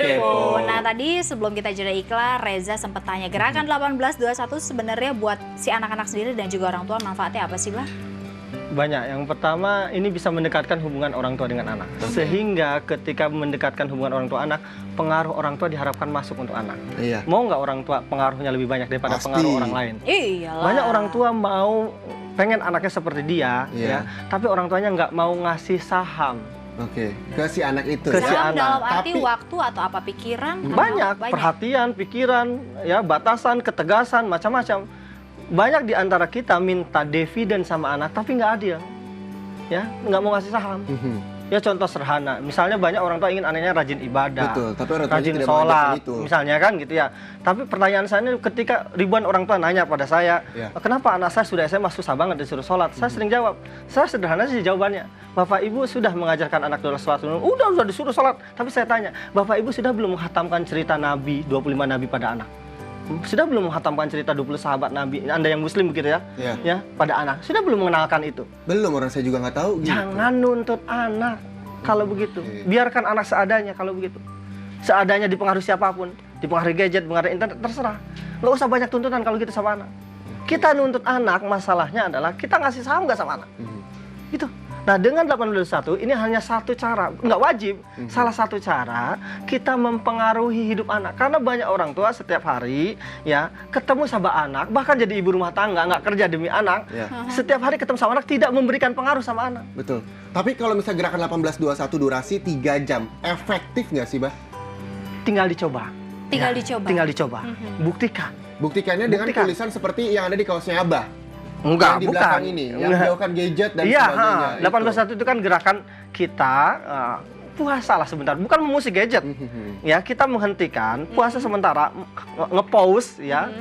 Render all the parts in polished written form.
kepo. Nah tadi sebelum kita jeda iklan, Reza sempat tanya gerakan 1821 sebenarnya buat si anak-anak sendiri dan juga orang tua manfaatnya apa sih, Bah? Banyak. Yang pertama, ini bisa mendekatkan hubungan orang tua dengan anak. Sehingga ketika mendekatkan hubungan orang tua anak, pengaruh orang tua diharapkan masuk untuk anak. Iya. Mau nggak orang tua pengaruhnya lebih banyak daripada Pasti. pengaruh orang lain? Iyalah. Banyak orang tua mau pengen anaknya seperti dia, Iya. ya, tapi orang tuanya nggak mau ngasih saham. Oke, ke si anak itu. Ke si Saham anak. dalam arti Tapi- waktu atau apa pikiran? Banyak, perhatian, pikiran, ya, batasan, ketegasan, macam-macam. Banyak di antara kita minta dividen sama anak, tapi nggak adil. Ya, nggak mau ngasih saham. Ya contoh sederhana, misalnya banyak orang tua ingin anaknya rajin ibadah, Betul, tapi orang tuanya rajin tidak sholat, mengajarkan itu. misalnya kan gitu ya. Tapi pertanyaan saya ini ketika ribuan orang tua nanya pada saya, Ya. kenapa anak saya sudah SMA susah banget disuruh sholat? Saya sering jawab, saya sederhana sih jawabannya. Bapak Ibu sudah mengajarkan anak dalam sholat, udah disuruh sholat. Tapi saya tanya, Bapak Ibu sudah belum menghatamkan cerita Nabi, 25 Nabi pada anak? Sudah belum menghatamkan cerita 20 sahabat Nabi, Anda yang muslim begitu ya, Iya. ya pada anak? Sudah belum mengenalkan itu? Belum, orang saya juga nggak tahu gitu. Jangan nuntut anak kalau begitu. Oke. Biarkan anak seadanya kalau begitu. Seadanya dipengaruhi siapapun, dipengaruhi gadget, dipengaruhi internet, terserah. Nggak usah banyak tuntutan kalau gitu sama anak. Kita nuntut anak, masalahnya adalah kita ngasih saham nggak sama anak. Gitu. Nah dengan 1821 ini hanya satu cara, nggak wajib. Salah satu cara kita mempengaruhi hidup anak. Karena banyak orang tua setiap hari ya ketemu sama anak, bahkan jadi ibu rumah tangga, nggak kerja demi anak. Ya. Setiap hari ketemu sama anak tidak memberikan pengaruh sama anak. Betul. Tapi kalau misalnya gerakan 1821 durasi 3 jam, efektif nggak sih, Bah? Tinggal dicoba. Tinggal Ya, dicoba. Tinggal dicoba. Buktikan. Buktikannya dengan Buktikan. tulisan seperti yang ada di kaosnya Abah. Enggak, yang di bukan. belakang ini, yang jauhkan gadget dan Iya, sebagainya. 1821 itu kan gerakan kita puasa lah sebentar, bukan memusik gadget. Ya, kita menghentikan puasa sementara, nge-pause ya,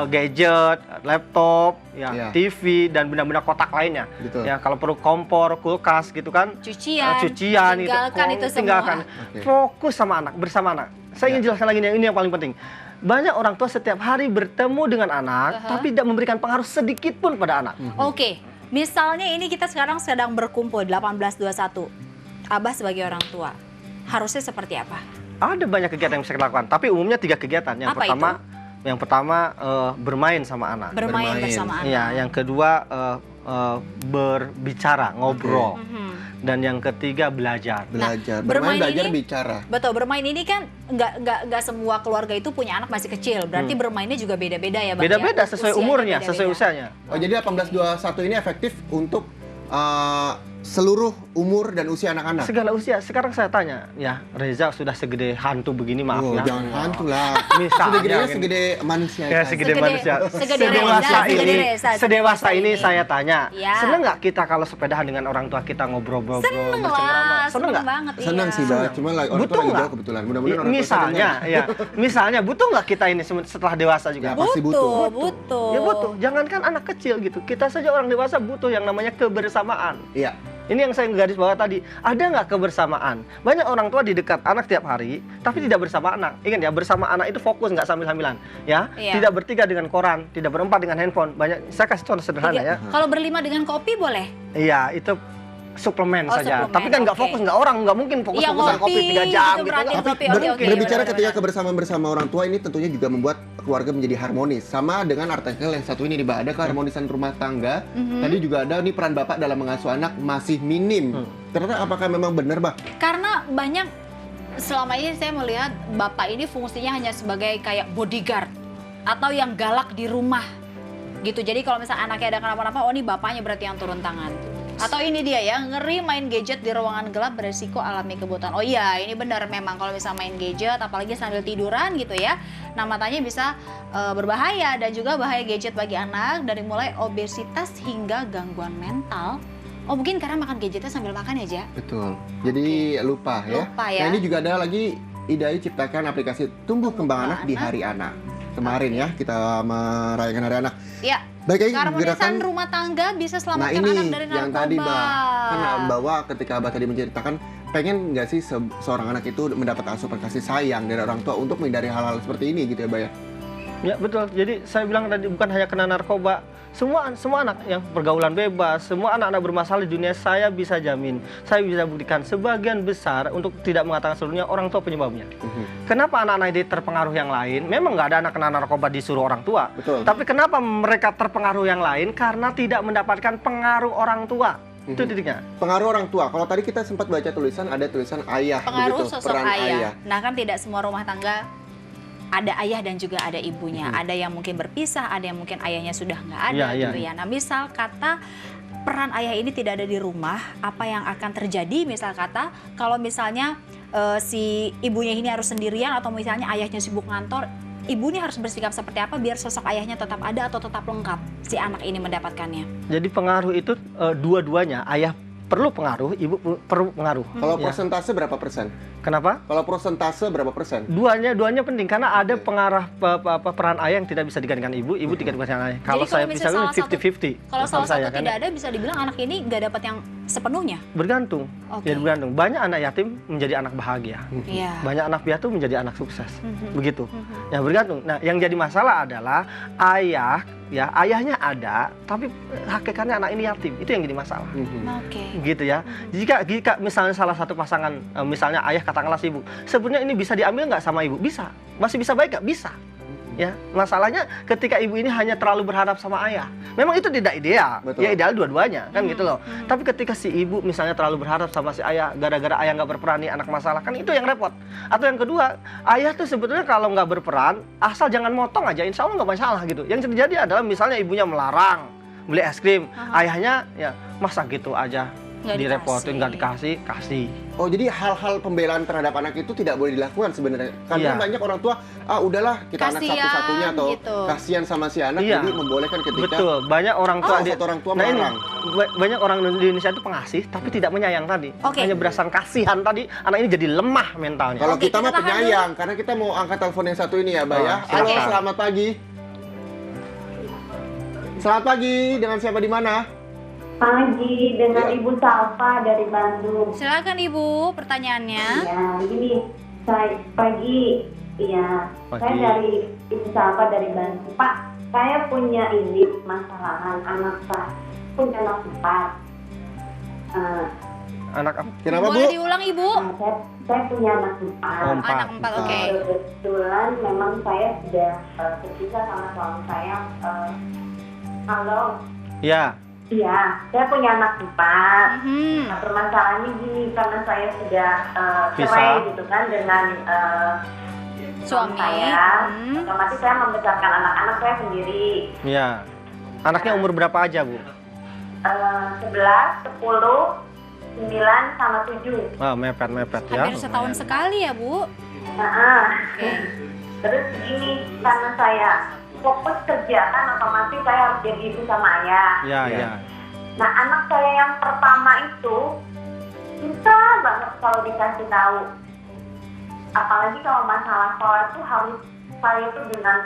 gadget, laptop, ya, Iya. TV dan benda-benda kotak lainnya. Betul. Ya, kalau perlu kompor, kulkas gitu kan. Cucian, tinggalkan itu semua. Tinggalkan. Oke. Fokus sama anak, bersama anak. Saya ingin jelaskan lagi ini yang paling penting. Banyak orang tua setiap hari bertemu dengan anak, tapi tidak memberikan pengaruh sedikit pun pada anak. Oke, misalnya ini kita sekarang sedang berkumpul 1821. Abah sebagai orang tua, harusnya seperti apa? Ada banyak kegiatan yang bisa kita lakukan, tapi umumnya 3 kegiatan. Yang Apa pertama bermain sama anak. Bermain Bermain. bersama anak. Iya, yang kedua berbicara, ngobrol. Dan yang ketiga belajar. Belajar, bermain belajar, ini- bicara. Betul, bermain ini kan nggak semua keluarga itu punya anak masih kecil. Berarti bermainnya juga beda-beda ya, Bang? Beda-beda ya? sesuai Usianya umurnya, beda-beda. sesuai usianya. Oh, jadi 1821 ini efektif untuk seluruh umur dan usia anak-anak. Segala usia. Sekarang saya tanya, ya Reza sudah segede hantu begini, maaf Oh, ya. jangan hantu lah. Misalnya Segede-gedenya gini. segede manusia. Ya, kan? segede Segede- manusia. segede Sedewasa Reza, segede ini, Reza, sedewasa ini ini. saya tanya, Ya. seneng nggak kita kalau sepedahan dengan orang tua kita ngobrol-ngobrol, Seneng bercengkrama? lah, Seneng seneng nggak? banget. Senang iya. sih, Bah. Cuma orang Butuh tua lagi nggak? jauh kebetulan. Mudah-mudahan orang tua Misalnya, saya ya, misalnya butuh nggak kita ini setelah dewasa juga? Ya, pasti butuh. Butuh. Ya butuh. Jangankan anak kecil gitu, kita saja orang dewasa butuh yang namanya kebersamaan. Iya. Ini yang saya garis bawah tadi. Ada nggak kebersamaan? Banyak orang tua di dekat anak tiap hari, tapi tidak bersama anak. Ingat ya, bersama anak itu fokus, nggak sambil-sambilan. Ya, Iya. tidak bertiga dengan koran, tidak berempat dengan handphone. Banyak. Saya kasih contoh sederhana ya. Kalau berlima dengan kopi boleh? Iya, itu suplemen Oh, saja. suplemen, Tapi kan nggak oke. fokus, nggak orang, nggak mungkin fokus Iya, fokusan kopi 3 ngopi, jam gitu gitu. berarti nggak. kopi. Ber- Oke, oke, berbicara benar, ketika benar. kebersamaan bersama orang tua ini tentunya juga membuat keluarga menjadi harmonis. Sama dengan artikel yang satu ini, Mbak, ada keharmonisan rumah tangga. Tadi juga ada nih peran bapak dalam mengasuh anak masih minim. Ternyata apakah memang benar, Mbak? Karena banyak selama ini saya melihat bapak ini fungsinya hanya sebagai kayak bodyguard atau yang galak di rumah gitu. Jadi kalau misalnya anaknya ada kenapa-napa, oh ini bapaknya berarti yang turun tangan. Atau ini dia ya, ngeri main gadget di ruangan gelap beresiko alami kebutaan. Oh iya, ini benar memang kalau misalnya main gadget apalagi sambil tiduran gitu ya. Nah, matanya bisa berbahaya dan juga bahaya gadget bagi anak dari mulai obesitas hingga gangguan mental. Oh mungkin karena makan gadgetnya sambil makan ya, Ja? Betul. Jadi lupa ya. Lupa ya. Nah, ini juga ada lagi IDAI ciptakan aplikasi tumbuh kembang anak di Hari Anak. Kemarin ya kita merayakan Hari Anak. Ya. Baik, ini Keharmonisan gerakan. rumah tangga bisa Nah, selamatkan ini anak dari narkoba. yang tadi, Mbak. Kan bahwa ketika Abah tadi menceritakan pengen nggak sih seorang anak itu mendapat asupan kasih sayang dari orang tua untuk menghindari hal-hal seperti ini gitu ya, Mbak ya? Ya betul. Jadi saya bilang tadi bukan hanya kena narkoba, Semua anak yang pergaulan bebas, semua anak-anak bermasalah di dunia, saya bisa jamin, saya bisa buktikan sebagian besar, untuk tidak mengatakan seluruhnya, orang tua penyebabnya. Kenapa anak-anak ini terpengaruh yang lain? Memang nggak ada anak kena narkoba disuruh orang tua. Betul. Tapi kenapa mereka terpengaruh yang lain? Karena tidak mendapatkan pengaruh orang tua. Itu titiknya. Pengaruh orang tua. Kalau tadi kita sempat baca tulisan, ada tulisan ayah, Pengaruh begitu, sosok peran ayah. Nah kan tidak semua rumah tangga ada ayah dan juga ada ibunya. Ada yang mungkin berpisah, ada yang mungkin ayahnya sudah nggak ada Iya, gitu iya. ya. Nah misal kata peran ayah ini tidak ada di rumah, apa yang akan terjadi? Misal kata kalau misalnya si ibunya ini harus sendirian, atau misalnya ayahnya sibuk ngantor, ibu ini harus bersikap seperti apa biar sosok ayahnya tetap ada atau tetap lengkap si anak ini mendapatkannya? Jadi pengaruh itu dua-duanya, ayah perlu pengaruh, ibu perlu pengaruh. Kalau Ya. persentase berapa persen? Kenapa? Kalau persentase berapa persen? Duanya penting karena ada pengarah peran ayah yang tidak bisa digantikan ibu digantikan ayah. Kalau Jadi saya kalau misalnya misalnya salah 50-50. Kalau salah saya, satu tidak ada, bisa dibilang anak ini nggak dapat yang sepenuhnya. Bergantung. Oke. Ya bergantung. Banyak anak yatim menjadi anak bahagia. Iya. Banyak anak piatu menjadi anak sukses. Begitu. Ya bergantung. Nah, yang jadi masalah adalah ayahnya ada, tapi hakikatnya anak ini yatim. Itu yang jadi masalah. Oke. Gitu ya. Jika misalnya salah satu pasangan, misalnya ayah katakanlah sibuk, sebenarnya ini bisa diambil nggak sama ibu? Bisa. Masih bisa baik nggak? Bisa. Ya, masalahnya ketika ibu ini hanya terlalu berharap sama ayah. Memang itu tidak ideal. Betul. Ya ideal dua-duanya kan gitu loh. Tapi ketika si ibu misalnya terlalu berharap sama si ayah, gara-gara ayah nggak berperan nih, anak masalah, kan itu yang repot. Atau yang kedua, ayah tuh sebetulnya kalau nggak berperan, asal jangan motong aja, insya Allah nggak masalah gitu. Yang terjadi adalah misalnya ibunya melarang beli es krim, ayahnya ya masa gitu aja Nggak direpotin, nggak dikasih. dikasih. Oh, jadi hal-hal pembelaan terhadap anak itu tidak boleh dilakukan sebenarnya. Karena Iya. banyak orang tua, udahlah kita anak Kasian, satu-satunya atau gitu. kasihan sama si anak, Iya. jadi membolehkan ketika Betul, banyak orang tua satu orang tua nah ini, melarang. banyak orang di Indonesia itu pengasih tapi tidak menyayang tadi. Oke. Hanya berdasarkan kasihan tadi, anak ini jadi lemah mentalnya. Kalau Oke, kita kita mah tahan penyayang, karena kita mau angkat telepon yang satu ini ya, Mbak ya. Oh, Halo, silakan. selamat pagi. Selamat pagi, dengan siapa di mana? Pagi, dengan Ya. Ibu Salva dari Bandung. Silakan Ibu, pertanyaannya. Ya, begini, saya pagi, ya, Pagi. saya dari Ibu Salva dari Bandung. Pak, saya punya ini masalahan anak saya, punya anak 4. Anak apa? Kenapa, Bu? Boleh diulang Ibu? Saya punya anak 4. Om. Anak 4, oke. Kebetulan memang saya sudah berpisah sama suami saya. Halo, Ya, iya, saya punya anak 4. Mhm. Nah, permasalahannya gini, karena saya sudah Pisah. cerai gitu kan dengan Suami. saya, Hmm. otomatis saya membesarkan anak-anak saya sendiri. ya. Anaknya umur berapa aja, Bu? 11, 10, 9, sama 7. Ah, mepet ya. Hampir setahun sekali ya Bu. Nah, Oke. terus gini, karena saya fokus kerja kan, otomatis saya harus jadi ibu sama ayah. Ya, Ya. ya. Nah, anak saya yang pertama itu susah banget kalau dikasih tahu. Apalagi kalau masalah sekolah tuh harus saya tuh dengan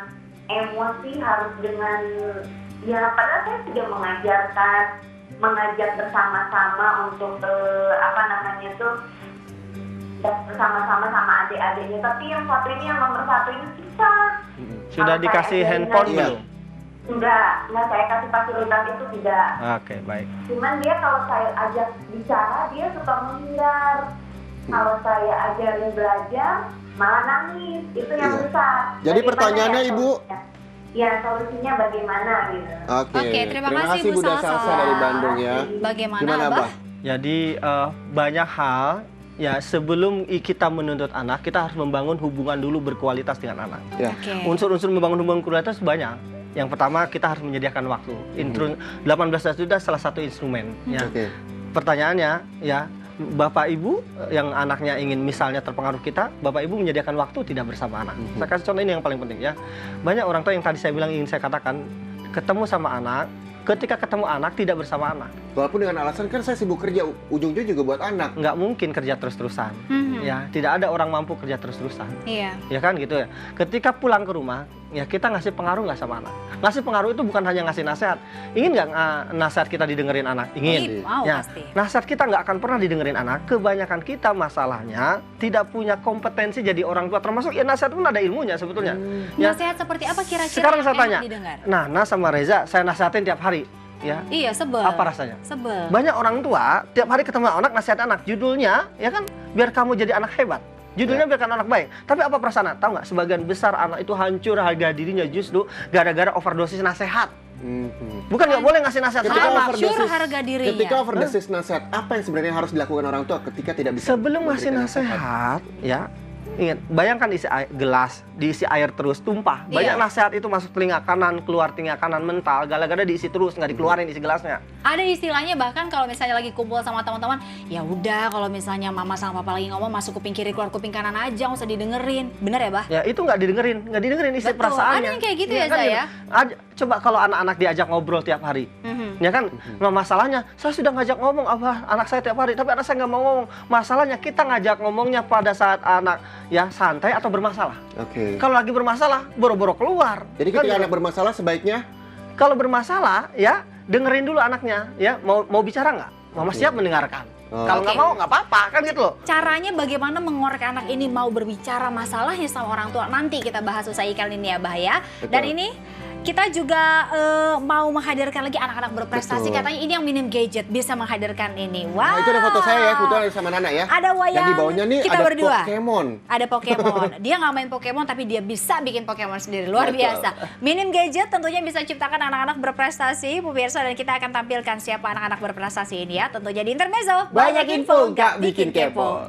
emosi, harus dengan ya padahal saya sudah mengajak bersama-sama untuk bersama-sama sama adik-adiknya. Tapi yang satu ini, yang nomor 1 ini susah. Sudah Kalau dikasih saya handphone ajarin belum? Enggak, saya kasih fasilitas itu tidak. Oke, baik. Cuman dia kalau saya ajak bicara, dia suka menghindar. Kalau saya ajarin belajar, malah nangis. Itu yang Iya. besar. Jadi Bagaimana pertanyaannya, ya Ibu? solusinya? Ya, solusinya bagaimana gitu. Oke, Terima kasih, Bu Bunda Salsa. Salsa dari Bandung ya. Bagaimana Gimana, Abah? Abah? Jadi banyak hal ya, sebelum kita menuntut anak, kita harus membangun hubungan dulu berkualitas dengan anak. Ya. Oke. Unsur-unsur membangun hubungan berkualitas banyak. Yang pertama, kita harus menyediakan waktu. 18 tahun itu salah satu instrumen. Ya. Oke. Pertanyaannya, ya, Bapak Ibu yang anaknya ingin misalnya terpengaruh kita, Bapak Ibu menyediakan waktu tidak bersama anak. Saya kasih contoh ini yang paling penting ya. Banyak orang tua yang tadi saya bilang ingin saya katakan, ketemu sama anak, ketika ketemu anak tidak bersama anak. Walaupun dengan alasan kan saya sibuk kerja, ujung-ujungnya juga buat anak. Nggak mungkin kerja terus-terusan. Ya, tidak ada orang mampu kerja terus-terusan. Iya. Ya kan gitu ya. Ketika pulang ke rumah, ya kita ngasih pengaruh nggak sama anak. Ngasih pengaruh itu bukan hanya ngasih nasihat. Ingin nggak nasihat kita didengerin anak? Ingin. Mau Ya, pasti. nasihat kita nggak akan pernah didengerin anak. Kebanyakan kita masalahnya tidak punya kompetensi jadi orang tua. Termasuk ya nasihat pun ada ilmunya sebetulnya. Ya, Nasihat seperti apa kira-kira sekarang yang saya enak tanya. didengar? Nana sama Reza saya nasihatin tiap hari. Ya, Iya, sebel. apa rasanya? Sebel. Banyak orang tua tiap hari ketemu anak nasihat anak. Judulnya ya kan biar kamu jadi anak hebat. Judulnya biar kamu anak baik. Tapi apa perasaan? Tahu nggak? Sebagian besar anak itu hancur harga dirinya justru gara-gara overdosis nasihat. Bukan nggak boleh ngasih nasihat sama anak. Hancur harga dirinya. Ketika overdosis nasihat, apa yang sebenarnya harus dilakukan orang tua ketika tidak bisa Sebelum ngasih memberikan nasihat, ya ingat, bayangkan isi gelas diisi air terus tumpah. Banyak Iya. nasihat itu masuk telinga kanan, keluar telinga kanan mental. Gara-gara diisi terus nggak dikeluarin isi gelasnya. Ada istilahnya bahkan kalau misalnya lagi kumpul sama teman-teman, ya udah kalau misalnya mama sama papa lagi ngomong masuk kuping kiri keluar kuping kanan aja, nggak usah didengerin. Bener ya, Bah? Ya itu nggak didengerin isi Betul. perasaannya. Ada yang kayak gitu ya, kan, Zah, gitu. ya? Coba kalau anak-anak diajak ngobrol tiap hari, Mhm. ya kan? Nah, masalahnya saya sudah ngajak ngomong apa anak saya tiap hari, tapi anak saya nggak mau ngomong. Masalahnya kita ngajak ngomongnya pada saat anak ya santai atau bermasalah. Oke. Kalau lagi bermasalah, boro-boro keluar. Jadi Kan ketika gitu. anak bermasalah sebaiknya Kalau bermasalah, ya dengerin dulu anaknya, ya mau bicara nggak? Mama siap mendengarkan. Oh. Kalau nggak Oke. mau nggak apa-apa, kan gitu loh. Caranya bagaimana mengorek anak ini mau berbicara masalahnya sama orang tua, nanti kita bahas usai iklan ini ya, Bah ya. Betul. Dan ini kita juga mau menghadirkan lagi anak-anak berprestasi. Betul. Katanya ini yang minim gadget bisa menghadirkan ini. Wow. Nah, itu ada foto saya ya, kebetulan ada sama Nana ya. Ada wayang. Dan di bawahnya nih kita ada berdua. Pokemon. Ada Pokemon. Dia nggak main Pokemon tapi dia bisa bikin Pokemon sendiri. Luar Betul. biasa. Minim gadget tentunya bisa ciptakan anak-anak berprestasi, pemirsa, dan kita akan tampilkan siapa anak-anak berprestasi ini ya. Tentunya di Intermezzo. Banyak info, nggak bikin kepo.